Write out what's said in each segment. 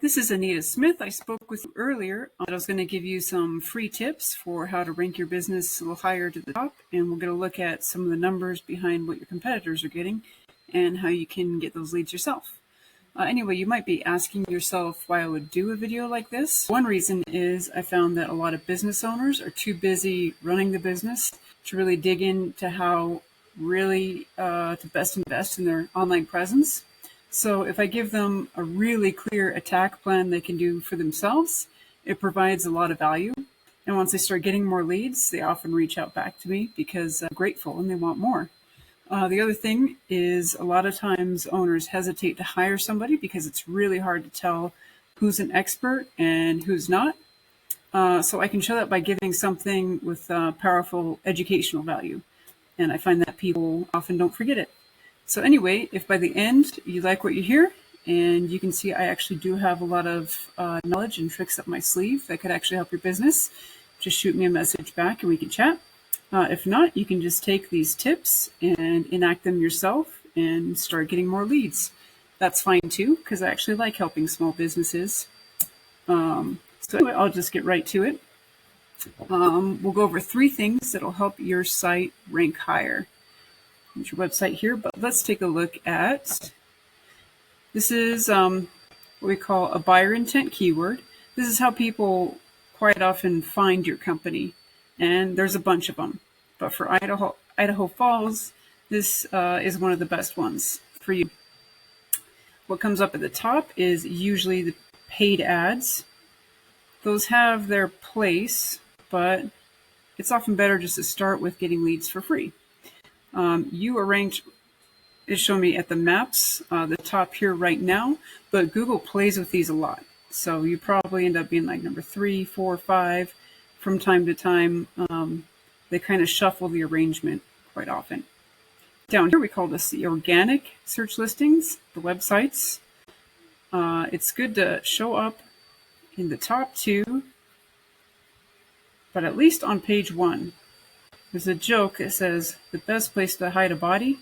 This is Anita Smith. I spoke with you earlier. I was going to give you some free tips for how to rank your business a little higher to the top, and we're going to look at some of the numbers behind what your competitors are getting and how you can get those leads yourself. Anyway, you might be asking yourself why I would do a video like this. One reason is I found that a lot of business owners are too busy running the business to really dig into how really to best invest in their online presence. So if I give them a really clear attack plan they can do for themselves, it provides a lot of value. And once they start getting more leads, they often reach out back to me because they're grateful and they want more. The other thing is a lot of times owners hesitate to hire somebody because it's really hard to tell who's an expert and who's not. So I can show that by giving something with powerful educational value. And I find that people often don't forget it. So anyway, if by the end you like what you hear, and you can see I actually do have a lot of knowledge and tricks up my sleeve that could actually help your business, just shoot me a message back and we can chat. If not, you can just take these tips and enact them yourself and start getting more leads. That's fine too, because I actually like helping small businesses. So anyway, I'll just get right to it. We'll go over 3 things that'll help your site rank higher. There's your website here, but let's take a look at, this is what we call a buyer intent keyword. This is how people quite often find your company. And there's a bunch of them. But for Idaho Falls, this is one of the best ones for you. What comes up at the top is usually the paid ads. Those have their place, but it's often better just to start with getting leads for free. You are ranked, is showing me at the maps, the top here right now, but Google plays with these a lot. So you probably end up being like number 3, 4, 5. From time to time, they kind of shuffle the arrangement quite often. Down here, we call this the organic search listings, the websites. It's good to show up in the top 2, but at least on page 1. There's a joke that says the best place to hide a body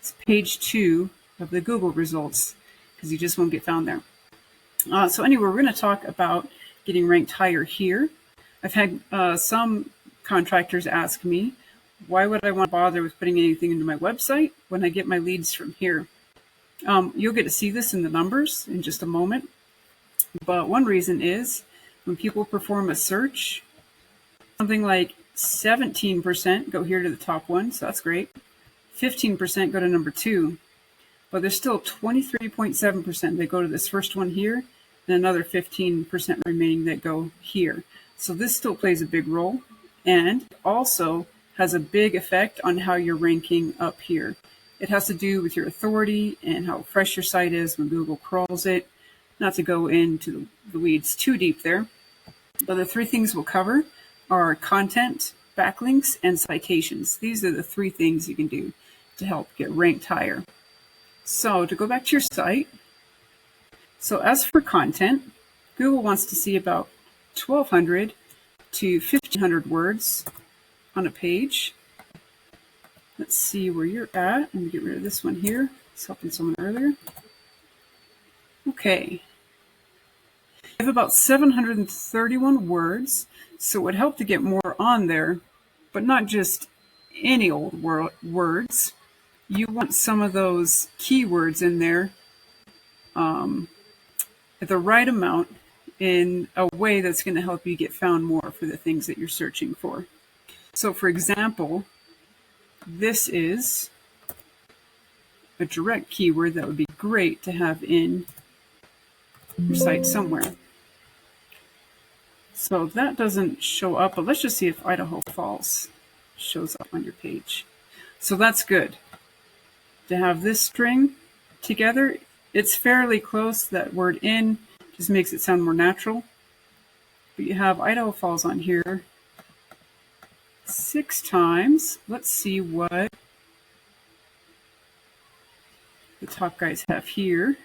is page 2 of the Google results, because you just won't get found there. So anyway, we're going to talk about getting ranked higher here. I've had some contractors ask me, why would I want to bother with putting anything into my website when I get my leads from here? You'll get to see this in the numbers in just a moment. But one reason is when people perform a search, something like 17% go here to the top one, so that's great. 15% go to number 2. But there's still 23.7% that go to this first one here, and another 15% remaining that go here. So this still plays a big role, and also has a big effect on how you're ranking up here. It has to do with your authority and how fresh your site is when Google crawls it. Not to go into the weeds too deep there, but the 3 things we'll cover are content, backlinks, and citations. These are the 3 things you can do to help get ranked higher. So to go back to your site, so as for content, Google wants to see about 1,200 to 1,500 words on a page. Let's see where you're at. Let me get rid of this one here. It's helping someone earlier. Okay. You have about 731 words, so it would help to get more on there, but not just any old words. You want some of those keywords in there at the right amount in a way that's going to help you get found more for the things that you're searching for. So for example, this is a direct keyword that would be great to have in your site somewhere. So that doesn't show up, but let's just see if Idaho Falls shows up on your page. So that's good. To have this string together, it's fairly close. That word in just makes it sound more natural. But you have Idaho Falls on here 6 times. Let's see what the top guys have here.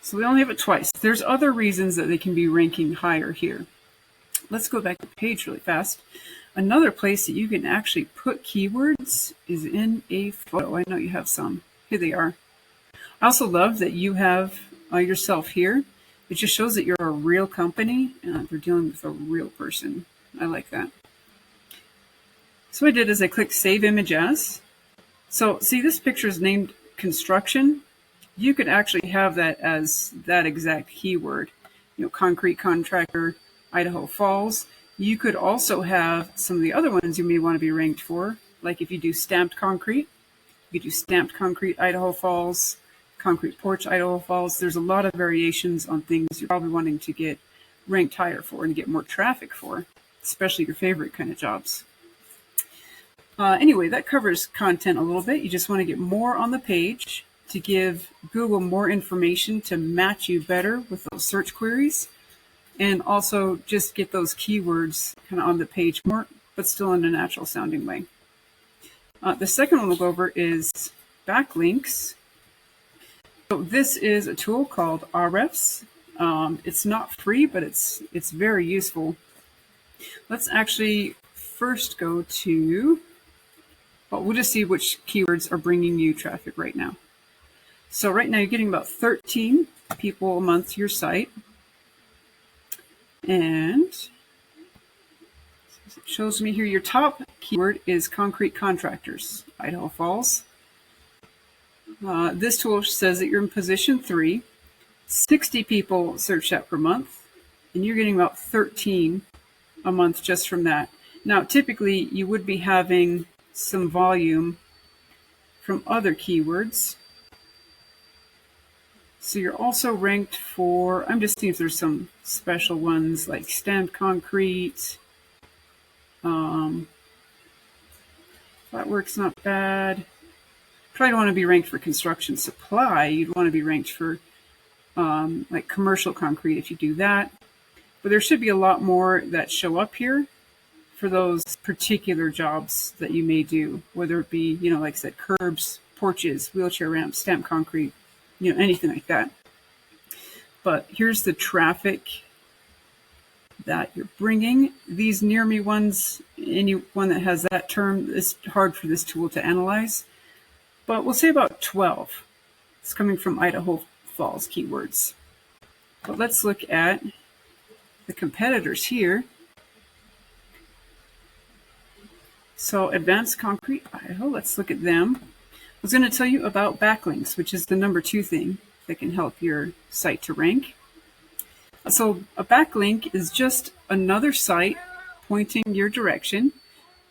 So we only have it twice. There's other reasons that they can be ranking higher here. Let's go back to the page really fast. Another place that you can actually put keywords is in a photo. I know you have some. Here they are. I also love that you have yourself here. It just shows that you're a real company and they're dealing with a real person. I like that. So what I did is I clicked Save Image As. So see, this picture is named Construction. You could actually have that as that exact keyword. Concrete contractor, Idaho Falls. You could also have some of the other ones you may want to be ranked for. Like if you do stamped concrete, you could do stamped concrete, Idaho Falls, concrete porch, Idaho Falls. There's a lot of variations on things you're probably wanting to get ranked higher for and get more traffic for, especially your favorite kind of jobs. Anyway, that covers content a little bit. You just want to get more on the page to give Google more information to match you better with those search queries, and also just get those keywords kind of on the page more, but still in a natural sounding way. The second one we'll go over is backlinks. So this is a tool called Ahrefs. It's not free, but it's very useful. Let's actually first go to, well, we'll just see which keywords are bringing you traffic right now. So right now you're getting about 13 people a month to your site. And it shows me here your top keyword is concrete contractors, Idaho Falls. This tool says that you're in position 3. 60 people search that per month, and you're getting about 13 a month just from that. Now, typically, you would be having some volume from other keywords. So you're also ranked for, I'm just seeing if there's some special ones like stamped concrete. Flatwork's not bad. Probably don't want to be ranked for construction supply. You'd want to be ranked for like commercial concrete if you do that. But there should be a lot more that show up here for those particular jobs that you may do, whether it be, like I said, curbs, porches, wheelchair ramps, stamped concrete, anything like that. But here's the traffic that you're bringing. These near me ones, anyone that has that term, it's hard for this tool to analyze. But we'll say about 12. It's coming from Idaho Falls keywords. But let's look at the competitors here. So Advanced Concrete Idaho, let's look at them. I was going to tell you about backlinks, which is the number 2 thing that can help your site to rank. So a backlink is just another site pointing your direction.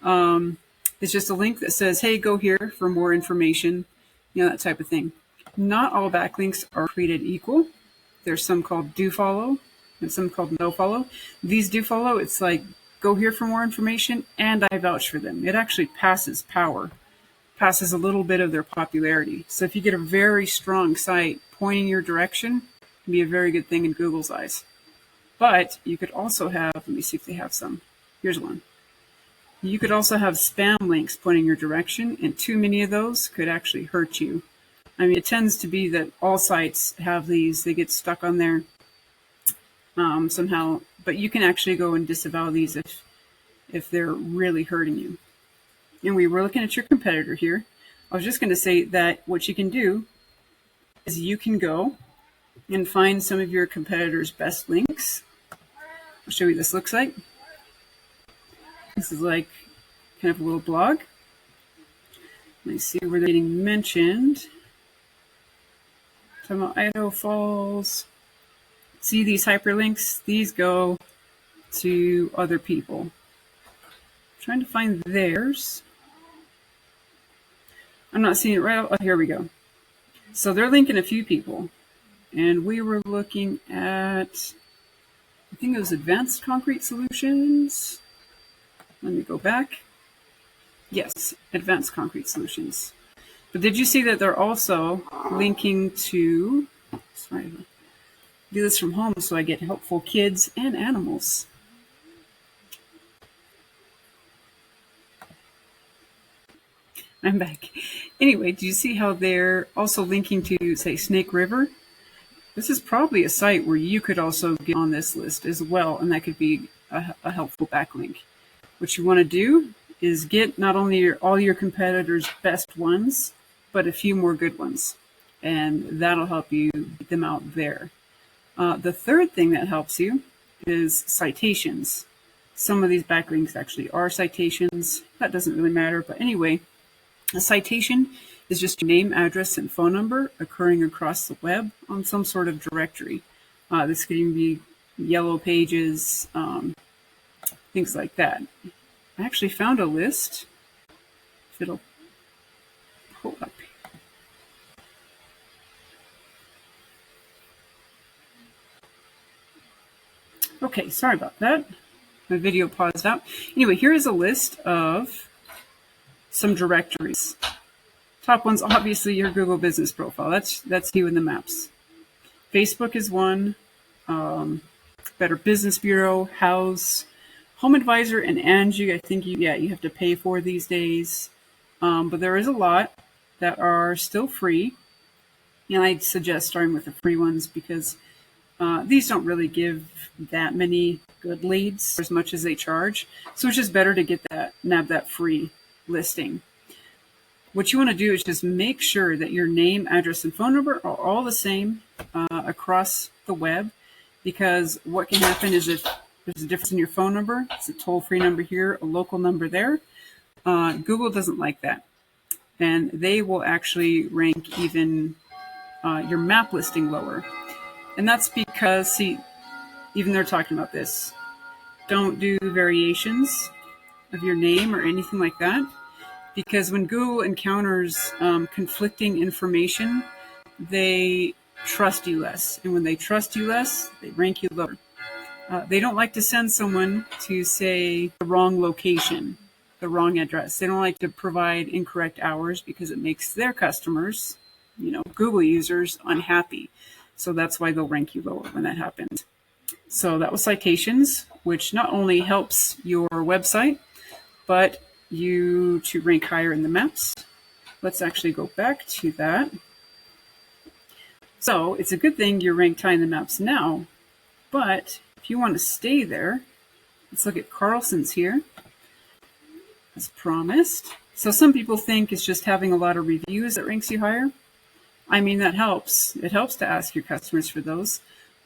It's just a link that says, hey, go here for more information, that type of thing. Not all backlinks are created equal. There's some called do follow and some called no follow. These do follow, it's like, go here for more information and I vouch for them. It actually passes a little bit of their popularity. So if you get a very strong site pointing your direction, it can be a very good thing in Google's eyes. But you could also have, let me see if they have some. Here's one. You could also have spam links pointing your direction, and too many of those could actually hurt you. I mean, it tends to be that all sites have these. They get stuck on there somehow. But you can actually go and disavow these if they're really hurting you. And we were looking at your competitor here. I was just going to say that what you can do is you can go and find some of your competitors' best links. I'll show you what this looks like. This is like kind of a little blog. Let me see where they're getting mentioned. Talking about Idaho Falls. See these hyperlinks? These go to other people. I'm trying to find theirs. I'm not seeing it right. Oh, here we go. So they're linking a few people. And we were looking at, I think it was Advanced Concrete Solutions. Let me go back. Yes, Advanced Concrete Solutions. But did you see that they're also linking to, sorry, I do this from home so I get helpful kids and animals. I'm back. Anyway, do you see how they're also linking to, say, Snake River? This is probably a site where you could also get on this list as well, and that could be a helpful backlink. What you want to do is get not only all your competitors' best ones, but a few more good ones. And that'll help you get them out there. The third thing that helps you is citations. Some of these backlinks actually are citations. That doesn't really matter. But anyway, a citation is just your name, address, and phone number occurring across the web on some sort of directory. This can be yellow pages, things like that. I actually found a list. If it'll pull up. Okay, sorry about that. My video paused out. Anyway, here is a list of some directories. Top one's obviously your Google business profile. That's you in the maps. Facebook is one. Better Business Bureau, House, Home Advisor, and Angie. I think you have to pay for these days. But there is a lot that are still free. And I'd suggest starting with the free ones because these don't really give that many good leads as much as they charge. So it's just better to nab that free listing. What you want to do is just make sure that your name, address, and phone number are all the same across the web, because what can happen is if there's a difference in your phone number, it's a toll-free number here, a local number there, Google doesn't like that. And they will actually rank even your map listing lower. And that's because, see, even they're talking about this. Don't do variations of your name or anything like that. Because when Google encounters conflicting information, they trust you less. And when they trust you less, they rank you lower. They don't like to send someone to, say, the wrong location, the wrong address. They don't like to provide incorrect hours because it makes their customers, Google users, unhappy. So that's why they'll rank you lower when that happens. So that was citations, which not only helps your website, but you to rank higher in the maps. Let's actually go back to that. So it's a good thing you're ranked high in the maps now, but if you want to stay there, let's look at Carlson's here, as promised. So some people think it's just having a lot of reviews that ranks you higher. I mean, that helps. It helps to ask your customers for those.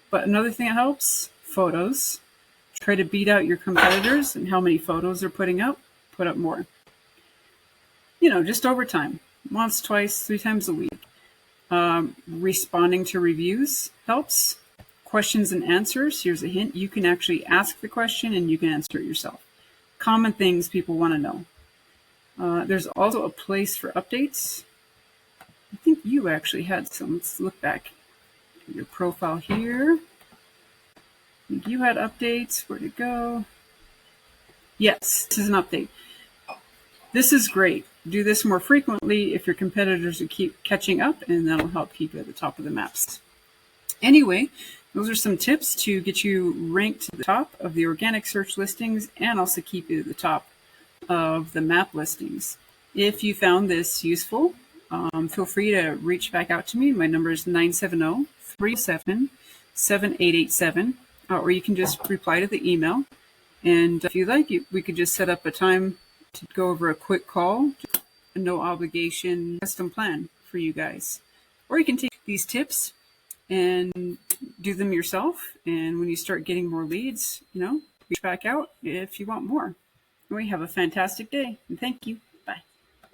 But another thing that helps, photos. Try to beat out your competitors and how many photos they're putting up. Put up more. Just over time. Once, twice, 3 times a week. Responding to reviews helps. Questions and answers. Here's a hint. You can actually ask the question and you can answer it yourself. Common things people want to know. There's also a place for updates. I think you actually had some. Let's look back at your profile here. I think you had updates. Where'd it go? Yes, this is an update. This is great. Do this more frequently if your competitors will keep catching up, and that'll help keep you at the top of the maps. Anyway, those are some tips to get you ranked to the top of the organic search listings and also keep you at the top of the map listings. If you found this useful, feel free to reach back out to me. My number is 970-37-7887, or you can just reply to the email. And if you like, we could just set up a time to go over a quick call, a no obligation custom plan for you guys. Or you can take these tips and do them yourself. And when you start getting more leads, reach back out if you want more. Anyway, have a fantastic day, and thank you.